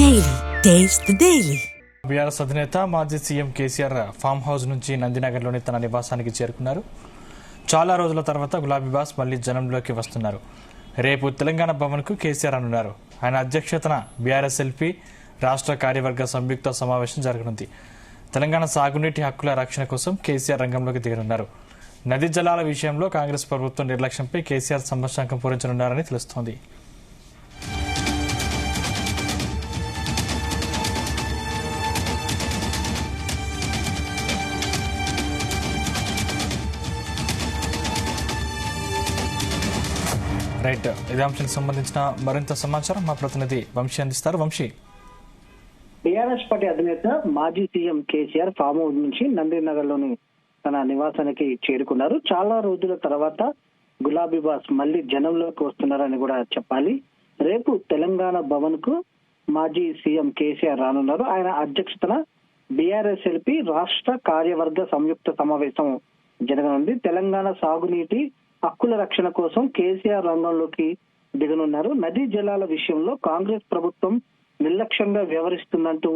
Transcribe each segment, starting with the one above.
Daily. Taste the Daily. BRS అధినేత మాజీ CM KCR farm house నుంచి నందినగర్లోని తన నివాసానికి చేరుకున్నారు. చాలా రోజుల తర్వాత గులాబీ బాస్ మళ్లీ జనంలోకి వస్తున్నారు. రేపు తెలంగాణ భవన్కు కేసీఆర్ అనున్నారు. ఆయన అధ్యక్షతన బీఆర్ఎస్ ఎల్పీ రాష్ట్ర కార్యవర్గ సంయుక్త సమావేశం జరగనుంది. తెలంగాణ సాగునీటి హక్కుల రక్షణ కోసం కేసీఆర్ రంగంలోకి దిగనున్నారు. నదీ జలాల విషయంలో కాంగ్రెస్ ప్రభుత్వం నిర్లక్ష్యంపై కేసీఆర్ సమరశంఖం పూరించనున్నారని తెలుస్తోంది. రైట్, ఇదే అంశానికి సంబంధించిన మరింత సమాచారం మా ప్రతినిధి వంశీ అందిస్తారు. వంశీ, బీఆర్ఎస్ పార్టీ అధినేత మాజీ సీఎం కేసీఆర్ ఫామ్ హౌస్ నుంచి నందినగర్ లోని తన నివాసానికి చేరుకున్నారు. చాలా రోజుల తర్వాత గులాబీ బాస్ మళ్లీ జనంలోకి వస్తున్నారని కూడా చెప్పాలి. రేపు తెలంగాణ భవన్ కు మాజీ సీఎం కేసీఆర్ రానున్నారు. ఆయన అధ్యక్షతన బీఆర్ఎస్ ఎల్పీ రాష్ట్ర కార్యవర్గ సంయుక్త సమావేశం జరగనుంది. తెలంగాణ సాగునీటి హక్కుల రక్షణ కోసం కేసీఆర్ రంగంలోకి దిగనున్నారు. నదీ జలాల విషయంలో కాంగ్రెస్ ప్రభుత్వం నిర్లక్ష్యంగా వ్యవహరిస్తుందంటూ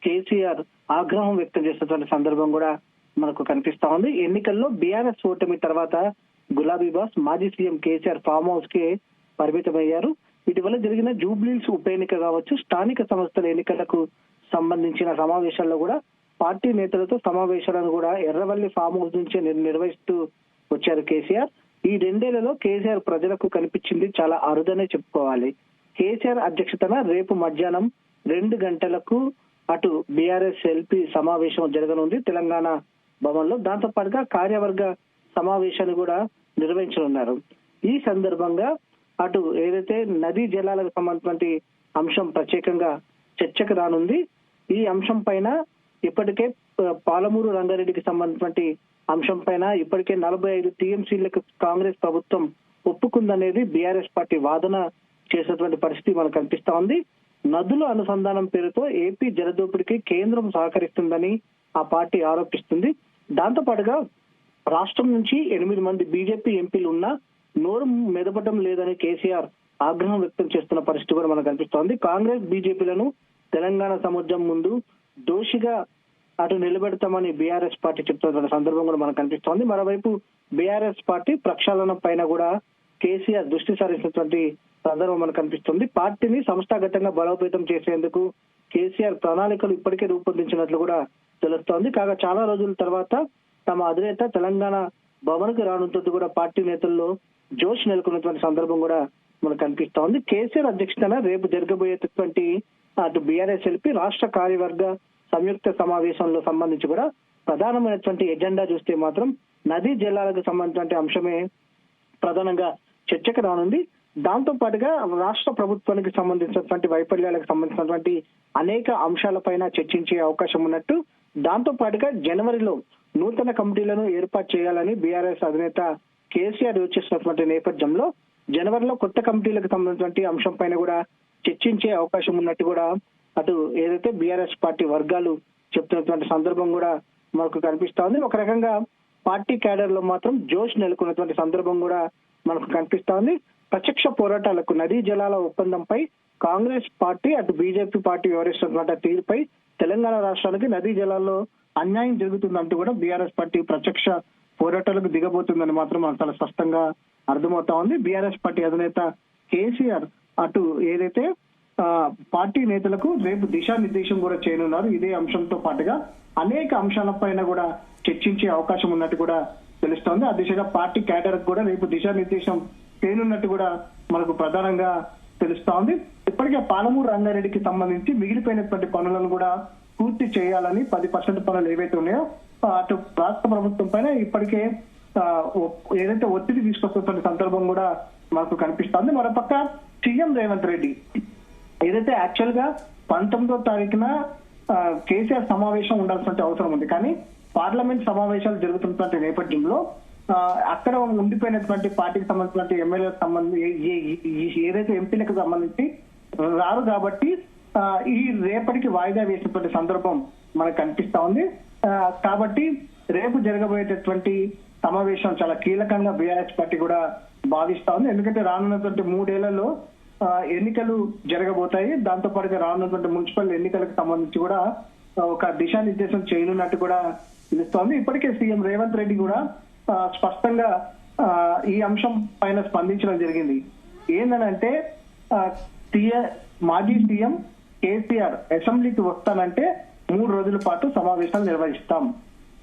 కేసీఆర్ ఆగ్రహం వ్యక్తం చేస్తున్న సందర్భం కూడా మనకు కనిపిస్తా ఉంది. ఎన్నికల్లో బీఆర్ఎస్ ఓటమి తర్వాత గులాబీ బాస్ మాజీ సీఎం కేసీఆర్ ఫామ్ హౌస్ కి పరిమితమయ్యారు. ఇటీవల జరిగిన జూబ్లీహిల్స్ ఉప ఎన్నిక కావచ్చు, స్థానిక సంస్థల ఎన్నికలకు సంబంధించిన సమావేశాల్లో కూడా పార్టీ నేతలతో సమావేశాలను కూడా ఎర్రవల్లి ఫామ్ హౌస్ నుంచి నిర్వహిస్తూ వచ్చారు కేసీఆర్. ఈ రెండేళ్లలో కేసీఆర్ ప్రజలకు కనిపించింది చాలా అరుదనే చెప్పుకోవాలి. కేసీఆర్ అధ్యక్షతన రేపు మధ్యాహ్నం 2 గంటలకు అటు బీఆర్ఎస్ ఎల్పీ సమావేశం జరగనుంది తెలంగాణ భవన్ లో. దాంతో పాటుగా కార్యవర్గ సమావేశాన్ని కూడా నిర్వహించనున్నారు. ఈ సందర్భంగా అటు ఏదైతే నదీ జలాలకు సంబంధించిన అంశం ప్రత్యేకంగా చర్చకు రానుంది. ఈ అంశం పైన ఇప్పటికే పాలమూరు రంగారెడ్డికి సంబంధించిన అంశం పైన ఇప్పటికే 45 టీఎంసీలకు కాంగ్రెస్ ప్రభుత్వం ఒప్పుకుందనేది బీఆర్ఎస్ పార్టీ వాదన చేసేటువంటి పరిస్థితి మనకు కనిపిస్తా ఉంది. నదుల అనుసంధానం పేరుతో ఏపీ జలదోపిడికి కేంద్రం సహకరిస్తుందని ఆ పార్టీ ఆరోపిస్తుంది. దాంతో పాటుగా రాష్ట్రం నుంచి 8 మంది బీజేపీ ఎంపీలు ఉన్నా నోరు మెదపటం లేదని కేసీఆర్ ఆగ్రహం వ్యక్తం చేస్తున్న పరిస్థితి కూడా మనకు కనిపిస్తోంది. కాంగ్రెస్ బీజేపీలను తెలంగాణ సముద్రం ముందు దోషిగా అటు నిలబెడతామని బీఆర్ఎస్ పార్టీ చెప్తున్న సందర్భం కూడా మనకు కనిపిస్తోంది. మరోవైపు బీఆర్ఎస్ పార్టీ ప్రక్షాళన పైన కూడా కేసీఆర్ దృష్టి సారించినటువంటి సందర్భం మనకు కనిపిస్తుంది. పార్టీని సంస్థాగతంగా బలోపేతం చేసేందుకు కేసీఆర్ ప్రణాళికలు ఇప్పటికే రూపొందించినట్లు కూడా తెలుస్తోంది. కాగా చాలా రోజుల తర్వాత తమ అధినేత తెలంగాణ భవన్ కు రానుంటుంది కూడా పార్టీ నేతల్లో జోష్ నెలకొన్నటువంటి సందర్భం కూడా మనకు కనిపిస్తోంది. కేసీఆర్ అధ్యక్షతన రేపు జరగబోయేటటువంటి అటు బీఆర్ఎస్ ఎల్పీ రాష్ట్ర కార్యవర్గ సంయుక్త సమావేశంలో సంబంధించి కూడా ప్రధానమైనటువంటి ఎజెండా చూస్తే మాత్రం నదీ జలాలకు సంబంధించిన అంశమే ప్రధానంగా చర్చకు రానుంది. దాంతో పాటుగా రాష్ట్ర ప్రభుత్వానికి సంబంధించినటువంటి వైఫల్యాలకు సంబంధించినటువంటి అనేక అంశాలపైన చర్చించే అవకాశం ఉన్నట్టు, దాంతో పాటుగా జనవరిలో నూతన కమిటీలను ఏర్పాటు చేయాలని బీఆర్ఎస్ అధినేత కేసీఆర్ యోచిస్తున్నటువంటి నేపథ్యంలో జనవరిలో కొత్త కమిటీలకు సంబంధించినటువంటి అంశం పైన కూడా చర్చించే అవకాశం ఉన్నట్టు కూడా అటు ఏదైతే బీఆర్ఎస్ పార్టీ వర్గాలు చెప్తున్నటువంటి సందర్భం కూడా మనకు కనిపిస్తా ఉంది. ఒక రకంగా పార్టీ క్యాడర్ లో మాత్రం జోష్ నెలకొన్నటువంటి సందర్భం కూడా మనకు కనిపిస్తా ఉంది. ప్రత్యక్ష పోరాటాలకు నదీ జలాల ఒప్పందంపై కాంగ్రెస్ పార్టీ అటు బీజేపీ పార్టీ వ్యవహరిస్తున్నటువంటి తీరుపై తెలంగాణ రాష్ట్రానికి నదీ జలాల్లో అన్యాయం జరుగుతుందంటూ కూడా బీఆర్ఎస్ పార్టీ ప్రత్యక్ష పోరాటాలకు దిగబోతుందని మాత్రం మనకు చాలా స్పష్టంగా అర్థమవుతా ఉంది. బీఆర్ఎస్ పార్టీ అధినేత కేసీఆర్ అటు ఏదైతే పార్టీ నేతలకు రేపు దిశానిర్దేశం కూడా చేయనున్నారు. ఇదే అంశంతో పాటుగా అనేక అంశాలపైన కూడా చర్చించే అవకాశం ఉన్నట్టు కూడా తెలుస్తోంది. ఆ దిశగా పార్టీ క్యాడర్ కూడా రేపు దిశానిర్దేశం చేయనున్నట్టు కూడా మనకు ప్రధానంగా తెలుస్తా ఉంది. ఇప్పటికే పాలమూరు రంగారెడ్డికి సంబంధించి మిగిలిపోయినటువంటి పనులను కూడా పూర్తి చేయాలని 10% పనులు ఏవైతే ఉన్నాయో అటు రాష్ట్ర ప్రభుత్వం పైన ఇప్పటికే ఏదైతే ఒత్తిడి తీసుకొస్తున్న సందర్భం కూడా మనకు కనిపిస్తోంది. మరోపక్క సీఎం రేవంత్ రెడ్డి ఏదైతే యాక్చువల్ గా 19వ తారీఖున కేసీఆర్ సమావేశం ఉండాల్సిన అవసరం ఉంది. కానీ పార్లమెంట్ సమావేశాలు జరుగుతున్నటువంటి నేపథ్యంలో అక్కడ ఉండిపోయినటువంటి పార్టీకి సంబంధించిన ఎమ్మెల్యేలకు సంబంధించి ఏదైతే ఎంపీలకు సంబంధించి రారు కాబట్టి ఈ రేపటికి వాయిదా వేసినటువంటి సందర్భం మనకు కనిపిస్తా ఉంది. కాబట్టి రేపు జరగబోయేటటువంటి సమావేశం చాలా కీలకంగా బీఆర్ఎస్ పార్టీ కూడా భావిస్తా ఉంది. ఎందుకంటే రానున్నటువంటి 3 ఏళ్లలో ఎన్నికలు జరగబోతాయి. దాంతో పాటుగా రానున్నటువంటి మున్సిపల్ ఎన్నికలకు సంబంధించి కూడా ఒక దిశానిర్దేశం చేయనున్నట్టు కూడా తెలుస్తోంది. ఇప్పటికే సీఎం రేవంత్ రెడ్డి కూడా స్పష్టంగా ఈ అంశం పైన స్పందించడం జరిగింది. ఏందనంటే మాజీ సీఎం కేసీఆర్ అసెంబ్లీకి వస్తానంటే 3 రోజుల పాటు సమావేశాలు నిర్వహిస్తాం,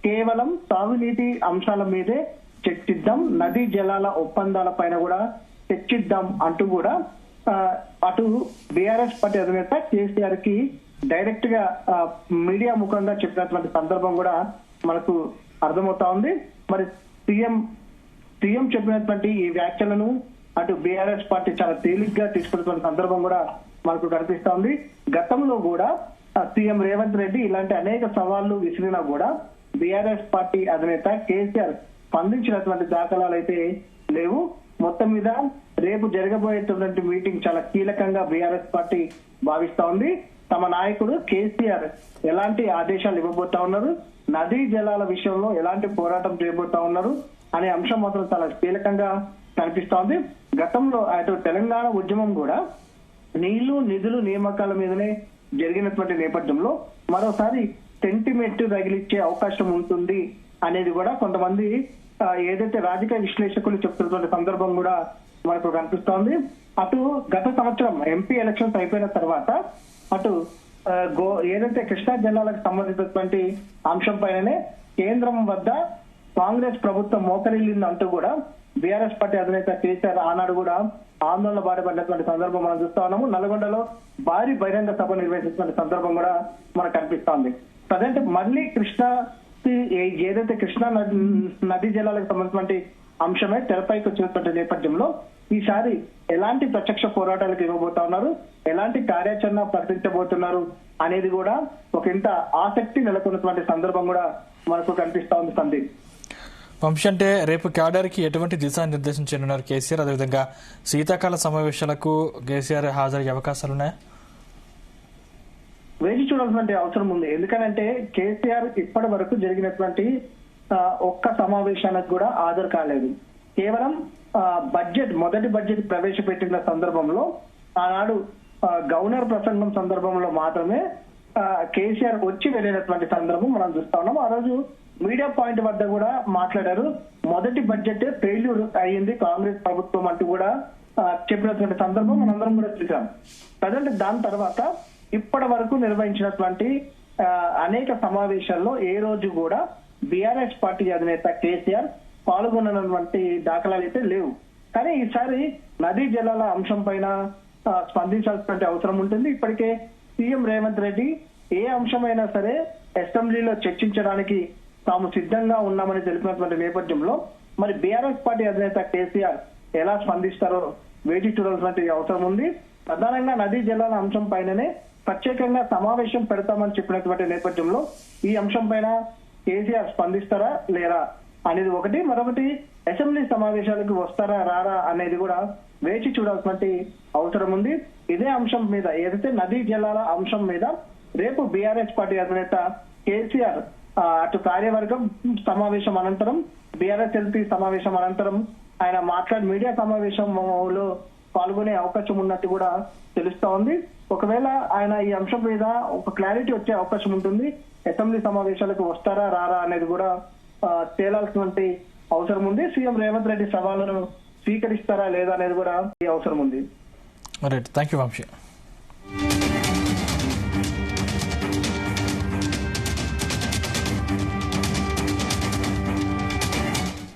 కేవలం తాగునీటి అంశాల మీదే చర్చిద్దాం, నదీ జలాల ఒప్పందాల పైన కూడా చర్చిద్దాం అంటూ కూడా అటు బీఆర్ఎస్ పార్టీ అధినేత కేసీఆర్ కి డైరెక్ట్ గా మీడియా ముఖంగా చెప్పినటువంటి సందర్భం కూడా మనకు అర్థమవుతా ఉంది. మరి సీఎం చెప్పినటువంటి ఈ వ్యాఖ్యలను అటు బీఆర్ఎస్ పార్టీ చాలా తేలిగ్గా తీసుకున్నటువంటి సందర్భం కూడా మనకు కనిపిస్తా ఉంది. గతంలో కూడా సీఎం రేవంత్ రెడ్డి ఇలాంటి అనేక సవాళ్లు విసిరినా కూడా బీఆర్ఎస్ పార్టీ అధినేత కేసీఆర్ స్పందించినటువంటి దాఖలాలు అయితే లేవు. మొత్తం మీద రేపు జరగబోయేటువంటి మీటింగ్ చాలా కీలకంగా బీఆర్ఎస్ పార్టీ భావిస్తా ఉంది. తమ నాయకుడు కేసీఆర్ ఎలాంటి ఆదేశాలు ఇవ్వబోతా ఉన్నారు, నదీ జలాల విషయంలో ఎలాంటి పోరాటం చేయబోతా ఉన్నారు అనే అంశం మాత్రం చాలా కీలకంగా కనిపిస్తా ఉంది. గతంలో అటు తెలంగాణ ఉద్యమం కూడా నీళ్లు నిధులు నియామకాల మీదనే జరిగినటువంటి నేపథ్యంలో మరోసారి సెంటిమెంట్ రగిలిచ్చే అవకాశం ఉంటుంది అనేది కూడా కొంతమంది ఏదైతే రాజకీయ విశ్లేషకులు చెప్తున్నటువంటి సందర్భం కూడా మనకు కనిపిస్తోంది. అటు గత సంవత్సరం ఎంపీ ఎలక్షన్స్ అయిపోయిన తర్వాత అటు ఏదైతే కృష్ణా జిల్లాలకు సంబంధించినటువంటి అంశం పైననే కేంద్రం వద్ద కాంగ్రెస్ ప్రభుత్వం మోకరిల్లింది అంటూ కూడా బీఆర్ఎస్ పార్టీ అధినేత కేసీఆర్ ఆనాడు కూడా ఆందోళన బాధపడినటువంటి సందర్భం మనం చూస్తా ఉన్నాము. నల్గొండలో భారీ బహిరంగ సభ నిర్వహించినటువంటి సందర్భం కూడా మనకు కనిపిస్తోంది. ప్రజెంట్ మళ్ళీ ఏదైతే కృష్ణా నదీ జలాలకు సంబంధించినటువంటి అంశమే తెరపైకి వచ్చినటువంటి నేపథ్యంలో ఈసారి ఎలాంటి ప్రత్యక్ష పోరాటాలకు ఇవ్వబోతా ఉన్నారు, ఎలాంటి కార్యాచరణ ప్రకటించబోతున్నారు అనేది కూడా ఒక ఇంత ఆసక్తి నెలకొన్నటువంటి సందర్భం కూడా మనకు కనిపిస్తా ఉంది. సందీప్, వంశీ, అంటే రేపు క్యాడర్ కి ఎటువంటి దిశానిర్దేశం చేయనున్నారు కేసీఆర్? అదేవిధంగా శీతాకాల సమావేశాలకు కేసీఆర్ హాజరయ్యే అవకాశాలు ఉన్నాయా? వేచి చూడాల్సినటువంటి అవసరం ఉంది. ఎందుకంటే కేసీఆర్ ఇప్పటి వరకు జరిగినటువంటి ఒక్క సమావేశానికి కూడా హాజరు కాలేదు. కేవలం మొదటి బడ్జెట్ ప్రవేశపెట్టిన సందర్భంలో ఆనాడు గవర్నర్ ప్రసంగం సందర్భంలో మాత్రమే కేసీఆర్ వచ్చి వెళ్ళినటువంటి సందర్భం మనం చూస్తా ఉన్నాం. ఆ రోజు మీడియా పాయింట్ వద్ద కూడా మాట్లాడారు. మొదటి బడ్జెట్ ఫెయిల్యూర్ అయ్యింది కాంగ్రెస్ ప్రభుత్వం అంటూ కూడా చెప్పినటువంటి సందర్భం మనందరం కూడా చూసాం. ప్రజెంట్ దాని తర్వాత ఇప్పటి వరకు నిర్వహించినటువంటి అనేక సమావేశాల్లో ఏ రోజు కూడా బీఆర్ఎస్ పార్టీ అధినేత కేసీఆర్ పాల్గొన్నటువంటి దాఖలాలు అయితే లేవు. కానీ ఈసారి నదీ జలాల అంశం పైన స్పందించాల్సిన అవసరం ఉంటుంది. ఇప్పటికే సీఎం రేవంత్ రెడ్డి ఏ అంశమైనా సరే అసెంబ్లీలో చర్చించడానికి తాము సిద్ధంగా ఉన్నామని తెలిపినటువంటి నేపథ్యంలో మరి బీఆర్ఎస్ పార్టీ అధినేత కేసీఆర్ ఎలా స్పందిస్తారో వేచి చూడాల్సిన అవసరం ఉంది. ప్రధానంగా నదీ జలాల అంశం పైననే ప్రత్యేకంగా సమావేశం పెడతామని చెప్పినటువంటి నేపథ్యంలో ఈ అంశం పైన కేసీఆర్ స్పందిస్తారా లేరా అనేది ఒకటి, మరొకటి అసెంబ్లీ సమావేశాలకు వస్తారా రారా అనేది కూడా వేచి చూడాల్సిన అవసరం ఉంది. ఇదే అంశం మీద ఏదైతే నదీ జలాల అంశం మీద రేపు బీఆర్ఎస్ పార్టీ అధినేత కేసీఆర్ అటు కార్యవర్గం సమావేశం అనంతరం బీఆర్ఎస్ ఎల్పీ సమావేశం అనంతరం ఆయన మీడియా సమావేశంలో పాల్గొనే అవకాశం ఉన్నట్టు కూడా తెలుస్తా ఉంది. ఒకవేళ ఆయన ఈ అంశం మీద ఒక క్లారిటీ వచ్చే అవకాశం ఉంటుంది. అసెంబ్లీ సమావేశాలకు వస్తారా రారా అనేది కూడా తేలాల్సినటువంటి అవసరం ఉంది. సీఎం రేవంత్ రెడ్డి సవాళ్లను స్వీకరిస్తారా లేదా అనేది కూడా ఈ అవసరం ఉంది. Right, thank you Vamsi.